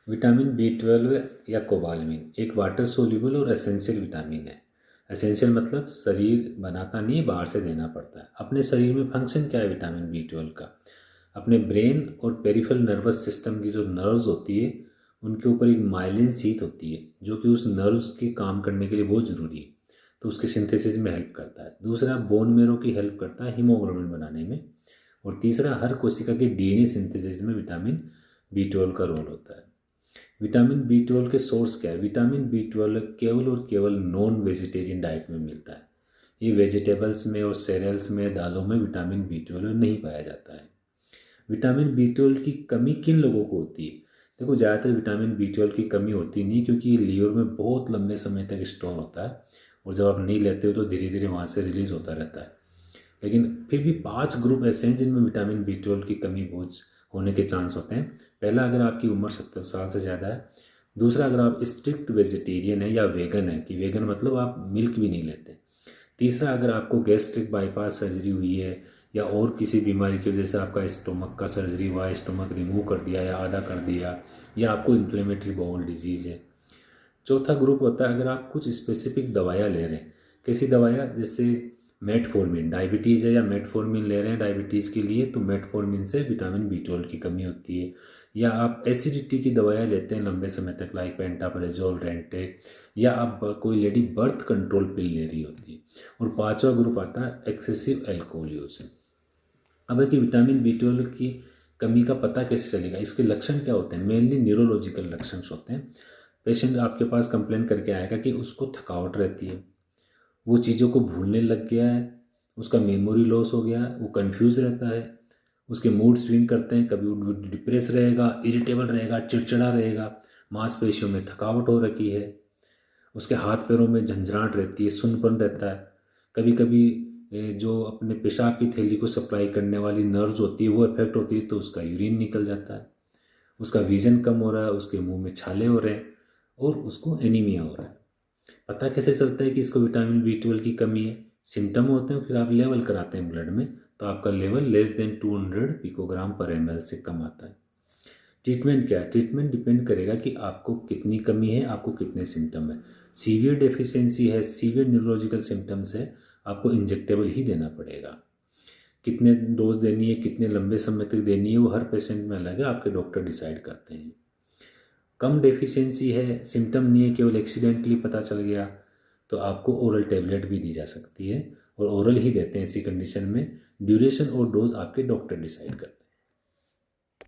Vitamin B12 या cobalamin एक water soluble और एसेंशियल विटामिन है। एसेंशियल मतलब शरीर बनाता नहीं, बाहर से देना पड़ता है। अपने शरीर में फंक्शन क्या है विटामिन B12 का? अपने ब्रेन और पेरिफेरल नर्वस सिस्टम की जो नर्व्स होती है उनके ऊपर एक माइलिन शीथ होती है जो कि उस नर्व्स के काम करने के लिए बहुत ज़रूरी है, तो उसके सिंथेसिस में हेल्प करता है। दूसरा, बोन मेरो की हेल्प करता है हीमोग्लोबिन बनाने में। और तीसरा, हर कोशिका के DNA सिंथेसिस में विटामिन B12 का रोल होता है। विटामिन B12 के सोर्स क्या है? विटामिन B12 केवल और केवल नॉन वेजिटेरियन डाइट में मिलता है। ये वेजिटेबल्स में और सीरियल्स में, दालों में विटामिन B12 नहीं पाया जाता है। विटामिन B12 की कमी किन लोगों को होती है? देखो, ज़्यादातर विटामिन B12 की कमी होती नहीं, क्योंकि ये लीवर में बहुत लंबे समय तक स्टोर होता है और जब आप नहीं लेते हो तो धीरे धीरे वहाँ से रिलीज़ होता रहता है। लेकिन फिर भी 5 ग्रुप ऐसे हैं जिनमें विटामिन B12 की कमी बहुत होने के चांस होते हैं। पहला, अगर आपकी उम्र 70 साल से ज़्यादा है। दूसरा, अगर आप स्ट्रिक्ट वेजिटेरियन है या वेगन है, कि वेगन मतलब आप मिल्क भी नहीं लेते। तीसरा, अगर आपको गैस्ट्रिक बाईपास सर्जरी हुई है या और किसी बीमारी की वजह से आपका स्टोमक का सर्जरी हुआ, स्टोमक रिमूव कर दिया या आधा कर दिया, या आपको इन्फ्लेमेटरी बाउल डिजीज़ है। चौथा ग्रुप होता है अगर आप कुछ स्पेसिफिक दवाइयाँ ले रहे हैं। कैसी दवाइयाँ? जैसे मेटफॉर्मिन, डायबिटीज़ है या मेटफॉर्मिन ले रहे हैं डायबिटीज़ के लिए, तो मेटफॉर्मिन से विटामिन B12 की कमी होती है। या आप एसिडिटी की दवाइयाँ लेते हैं लंबे समय तक, लाइक पेंटाप्रेजोल, रेंटेक, या आप कोई लेडी बर्थ कंट्रोल पिल ले रही होती है। और पांचवा ग्रुप आता है एक्सेसिव एल्कोहल यूज। अब है कि विटामिन B12 की कमी का पता कैसे चलेगा, इसके लक्षण क्या होते हैं? मेनली न्यूरोलॉजिकल लक्षण होते हैं। पेशेंट आपके पास कंप्लेन करके आएगा कि उसको थकावट रहती है, वो चीज़ों को भूलने लग गया है, उसका मेमोरी लॉस हो गया है, वो कंफ्यूज रहता है, उसके मूड स्विंग करते हैं, कभी वो डिप्रेस रहेगा, इरिटेबल रहेगा, चिड़चिड़ा रहेगा, मांसपेशियों में थकावट हो रखी है, उसके हाथ पैरों में झंझराहट रहती है, सुन्नपन रहता है। कभी कभी जो अपने पेशाब की थैली को सप्लाई करने वाली नर्व्स होती है वो इफेक्ट होती है, तो उसका यूरिन निकल जाता है, उसका विजन कम हो रहा है, उसके मुंह में छाले हो रहे हैं और उसको एनीमिया हो रहा है। पता कैसे चलता है कि इसको विटामिन B12 की कमी है? सिम्टम होते हैं, फिर आप लेवल कराते हैं ब्लड में, तो आपका लेवल लेस देन 200 पिकोग्राम पर ml से कम आता है। ट्रीटमेंट क्या है? ट्रीटमेंट डिपेंड करेगा कि आपको कितनी कमी है, आपको कितने सिम्टम है। सीवियर डेफिशिएंसी है, सीवियर न्यूरोलॉजिकल सिम्टम्स है, आपको इंजेक्टेबल ही देना पड़ेगा। कितने डोज देनी है, कितने लंबे समय तक देनी है, वो हर पेशेंट में अलग है, आपके डॉक्टर डिसाइड करते हैं। कम डेफिशिएंसी है, सिम्टम नहीं है, केवल एक्सीडेंटली पता चल गया, तो आपको ओरल टेबलेट भी दी जा सकती है, और ओरल ही देते हैं ऐसी कंडीशन में। ड्यूरेशन और डोज आपके डॉक्टर डिसाइड करते हैं।